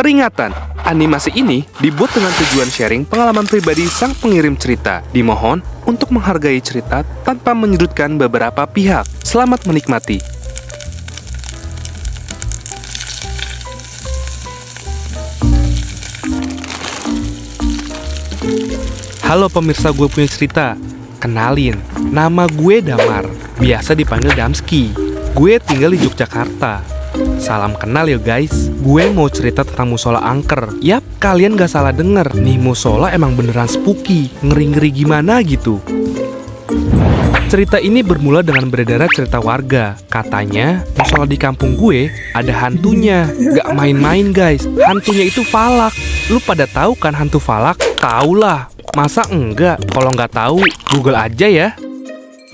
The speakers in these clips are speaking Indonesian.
Peringatan, animasi ini dibuat dengan tujuan sharing pengalaman pribadi sang pengirim cerita. Dimohon untuk menghargai cerita tanpa menyudutkan beberapa pihak. Selamat menikmati. Halo pemirsa Gue Punya Cerita. Kenalin, nama gue Damar, biasa dipanggil Damski. Gue tinggal di Yogyakarta. Salam kenal ya guys. Gue mau cerita tentang musola angker. Yap, kalian gak salah denger. Nih musola emang beneran spooky. Ngeri-ngeri gimana gitu. Cerita ini bermula dengan beredar cerita warga. Katanya, musola di kampung gue ada hantunya. Gak main-main guys. Hantunya itu Falak. Lu pada tahu kan hantu Falak? Tahu lah. Masa enggak? Kalau nggak tahu, Google aja ya.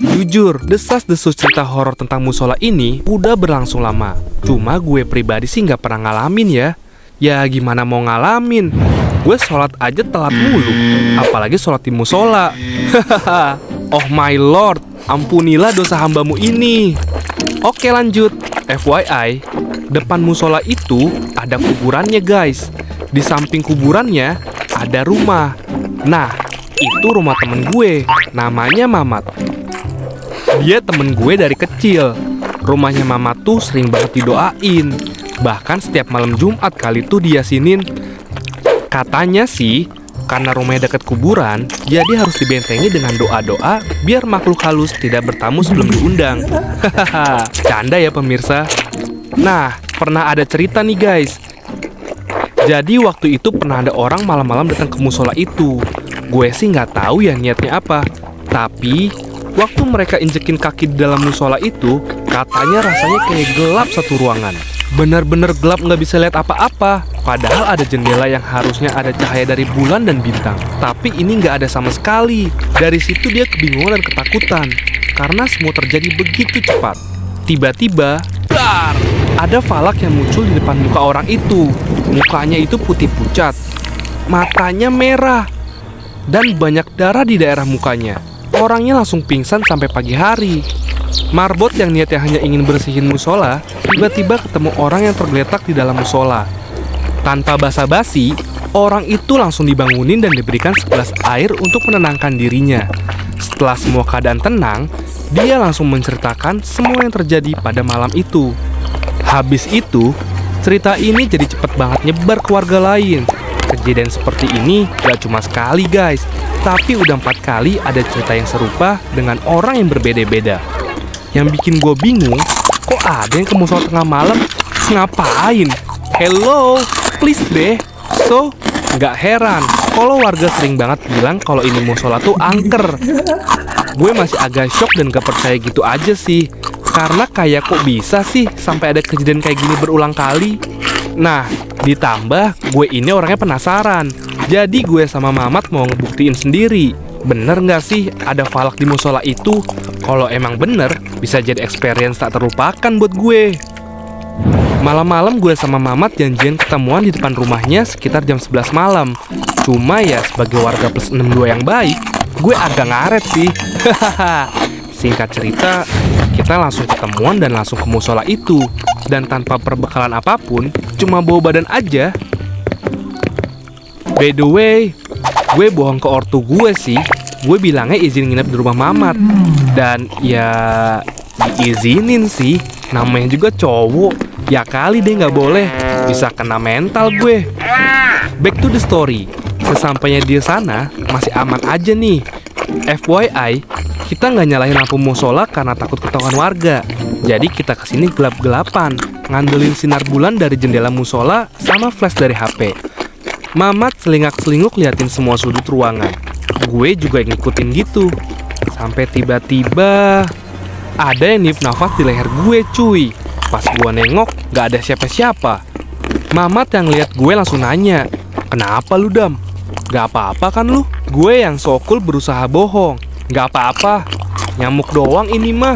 Jujur, desas-desus cerita horor tentang musola ini udah berlangsung lama. Cuma gue pribadi sih nggak pernah ngalamin ya. Ya gimana mau ngalamin? Gue sholat aja telat mulu, apalagi sholat di musola. Oh my lord, ampunilah dosa hambamu ini. Oke lanjut. FYI, depan musola itu ada kuburannya guys. Di samping kuburannya ada rumah. Nah, itu rumah temen gue, namanya Mamat. Dia temen gue dari kecil. Rumahnya Mamat tuh sering banget didoain. Bahkan setiap malam Jumat kali tuh diasinin. Katanya sih, karena rumahnya dekat kuburan, jadi harus dibentengi dengan doa-doa biar makhluk halus tidak bertamu sebelum diundang. Hahaha, canda ya pemirsa. Nah, pernah ada cerita nih guys. Jadi waktu itu pernah ada orang malam-malam datang ke musola itu. Gue sih nggak tahu ya niatnya apa. Tapi waktu mereka injekin kaki di dalam musola itu, katanya rasanya kayak gelap satu ruangan. Bener-bener gelap, nggak bisa lihat apa-apa. Padahal ada jendela yang harusnya ada cahaya dari bulan dan bintang. Tapi ini nggak ada sama sekali. Dari situ dia kebingungan dan ketakutan karena semua terjadi begitu cepat. Tiba-tiba, dar! Ada Falak yang muncul di depan muka orang itu. Mukanya itu putih pucat, matanya merah, dan banyak darah di daerah mukanya. Orangnya langsung pingsan sampai pagi hari. Marbot yang niatnya hanya ingin bersihin musola, tiba-tiba ketemu orang yang tergeletak di dalam musola. Tanpa basa-basi, orang itu langsung dibangunin dan diberikan segelas air untuk menenangkan dirinya. Setelah semua keadaan tenang, dia langsung menceritakan semua yang terjadi pada malam itu. Habis itu, cerita ini jadi cepet banget nyebar ke warga lain. Kejadian seperti ini gak cuma sekali guys, tapi udah 4 kali ada cerita yang serupa dengan orang yang berbeda-beda. Yang bikin gue bingung, kok ada yang ke musola tengah malam? Ngapain? Hello, please deh. So, gak heran kalau warga sering banget bilang kalau ini musola tuh angker. Gue masih agak shock dan gak percaya gitu aja sih. Karena kayak kok bisa sih sampai ada kejadian kayak gini berulang kali. Nah, ditambah gue ini orangnya penasaran. Jadi gue sama Mamat mau ngebuktiin sendiri. Bener gak sih ada Falak di musola itu? Kalau emang bener, bisa jadi experience tak terlupakan buat gue. Malam-malam gue sama Mamat janjian ketemuan di depan rumahnya sekitar jam 11 malam. Cuma ya sebagai warga plus 62 yang baik, gue agak ngaret sih. Singkat cerita, kita langsung ketemuan dan langsung ke musola itu. Dan tanpa perbekalan apapun, cuma bawa badan aja. By the way, gue bohong ke ortu gue sih. Gue bilangnya izin nginep di rumah Mamat. Dan ya diizinin sih, namanya juga cowok. Ya kali deh nggak boleh, bisa kena mental gue. Back to the story. Sesampainya di sana, masih aman aja nih. FYI, kita nggak nyalahin lampu musola karena takut ketahuan warga. Jadi kita kesini gelap-gelapan, ngandelin sinar bulan dari jendela musola sama flash dari HP. Mamat selingak-selinguk liatin semua sudut ruangan. Gue juga ngikutin gitu. Sampai tiba-tiba ada yang niup nafas di leher gue cuy. Pas gue nengok, nggak ada siapa-siapa. Mamat yang lihat gue langsung nanya, "Kenapa lu Dam? Gak apa-apa kan lu?" Gue yang so cool berusaha bohong. Gak apa-apa, nyamuk doang ini mah.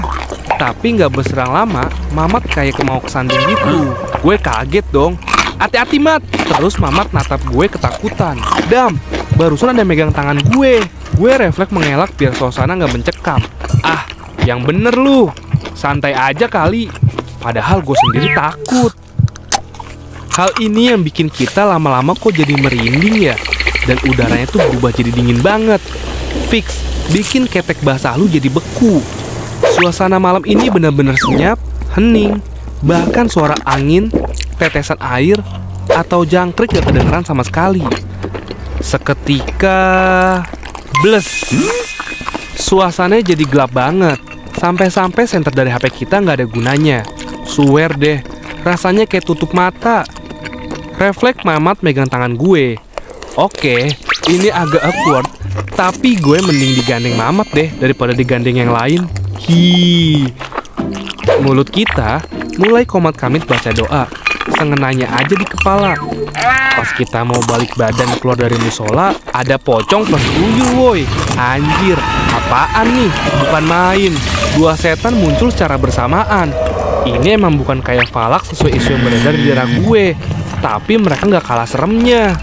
Tapi gak berserang lama, Mamat kayak mau kesandung gitu. Gue kaget dong. "Hati-hati Mat." Terus Mamat natap gue ketakutan. "Dam, barusan ada megang tangan gue." Gue refleks mengelak biar suasana gak mencekam. "Ah, yang bener lu. Santai aja kali." Padahal gue sendiri takut. Hal ini yang bikin kita lama-lama kok jadi merinding ya. Dan udaranya tuh berubah jadi dingin banget. Fix, bikin ketek basah lu jadi beku. Suasana malam ini benar-benar senyap, hening. Bahkan suara angin, tetesan air, atau jangkrik gak kedengeran sama sekali. Seketika... bles. Suasananya jadi gelap banget. Sampai-sampai senter dari HP kita gak ada gunanya. Swear deh, rasanya kayak tutup mata. Refleks Mamat megang tangan gue. Oke, ini agak awkward, tapi gue mending digandeng Mamat deh daripada digandeng yang lain. Mulut kita mulai komat kamit baca doa, sengenanya aja di kepala. Pas kita mau balik badan keluar dari musola, ada pocong plus tuyul woi. Anjir, apaan nih? Bukan main. Dua setan muncul secara bersamaan. Ini emang bukan kayak falak sesuai isu yang beredar di daerah gue, tapi mereka nggak kalah seremnya.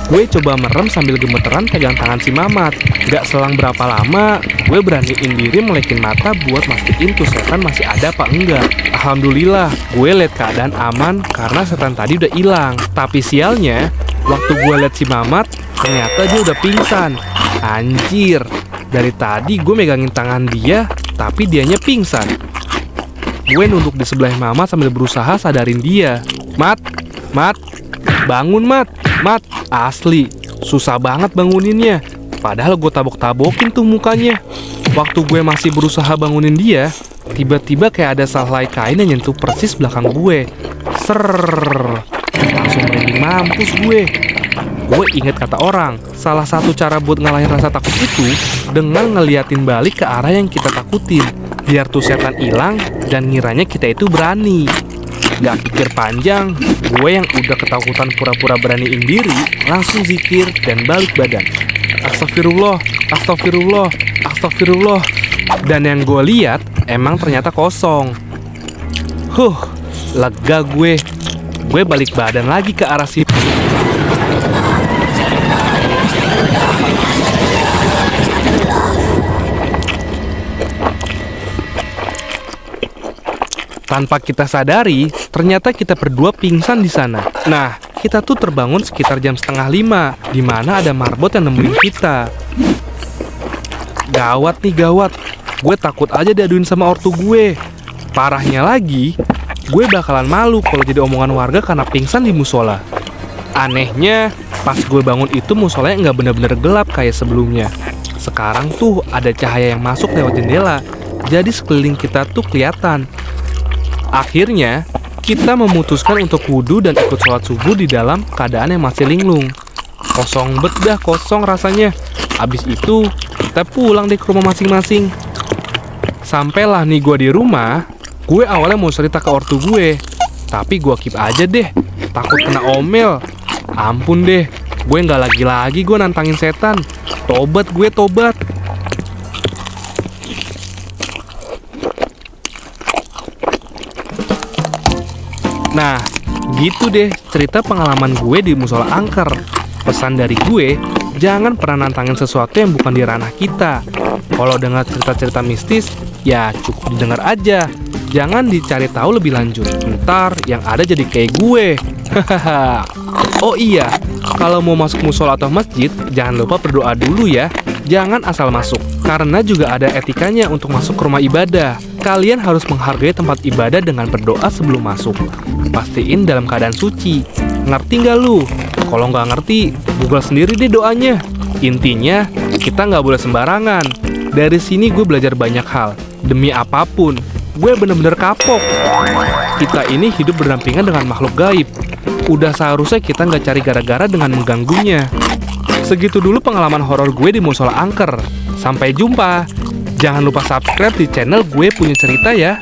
Gue coba merem sambil gemeteran pegang tangan si Mamat. Gak selang berapa lama, gue beraniin diri melekin mata buat mastiin tuh setan masih ada apa enggak. Alhamdulillah, gue liat keadaan aman karena setan tadi udah hilang. Tapi sialnya, waktu gue liat si Mamat, ternyata dia udah pingsan. Anjir, dari tadi gue megangin tangan dia, tapi dianya pingsan. Gue nunduk di sebelah Mamat sambil berusaha sadarin dia. Mat, bangun Mat. Asli, susah banget banguninnya. Padahal gue tabok-tabokin tuh mukanya. Waktu gue masih berusaha bangunin dia, tiba-tiba kayak ada sehelai kain yang nyentuh persis belakang gue. Serrrr, langsung merinding mampus gue. Gue inget kata orang, salah satu cara buat ngalahin rasa takut itu dengan ngeliatin balik ke arah yang kita takutin, biar tuh setan hilang dan ngiranya kita itu berani. Gak pikir panjang, gue yang udah ketakutan pura-pura beraniin diri langsung zikir dan balik badan. Astagfirullah. Dan yang gue lihat emang ternyata kosong. Lega gue. Gue balik badan lagi ke arah situ. Tanpa kita sadari, ternyata kita berdua pingsan di sana. Nah, kita tuh terbangun sekitar jam 4:30, di mana ada marbot yang nemuin kita. Gawat. Gue takut aja diaduin sama ortu gue. Parahnya lagi, gue bakalan malu kalau jadi omongan warga karena pingsan di musola. Anehnya, pas gue bangun itu musolanya nggak bener-bener gelap kayak sebelumnya. Sekarang tuh ada cahaya yang masuk lewat jendela, jadi sekeliling kita tuh kelihatan. Akhirnya, kita memutuskan untuk wudhu dan ikut sholat subuh di dalam keadaan yang masih linglung. Kosong rasanya. Abis itu, kita pulang deh ke rumah masing-masing. Sampailah nih gue di rumah, gue awalnya mau cerita ke ortu gue. Tapi gue keep aja deh, takut kena omel. Ampun deh, gue nggak lagi-lagi gue nantangin setan. Tobat. Nah, gitu deh cerita pengalaman gue di musola angker. Pesan dari gue, jangan pernah nantangin sesuatu yang bukan di ranah kita. Kalau dengar cerita-cerita mistis, ya cukup didengar aja. Jangan dicari tahu lebih lanjut. Ntar yang ada jadi kayak gue. Oh iya, kalau mau masuk musola atau masjid, jangan lupa berdoa dulu ya. Jangan asal masuk, karena juga ada etikanya untuk masuk ke rumah ibadah. Kalian harus menghargai tempat ibadah dengan berdoa sebelum masuk. Pastiin dalam keadaan suci. Ngerti nggak lu? Kalau nggak ngerti, Google sendiri deh doanya. Intinya, kita nggak boleh sembarangan. Dari sini gue belajar banyak hal. Demi apapun, gue bener-bener kapok. Kita ini hidup berdampingan dengan makhluk gaib. Udah seharusnya kita nggak cari gara-gara dengan mengganggunya. Segitu dulu pengalaman horor gue di musola angker. Sampai jumpa. Jangan lupa subscribe di channel Gue Punya Cerita ya.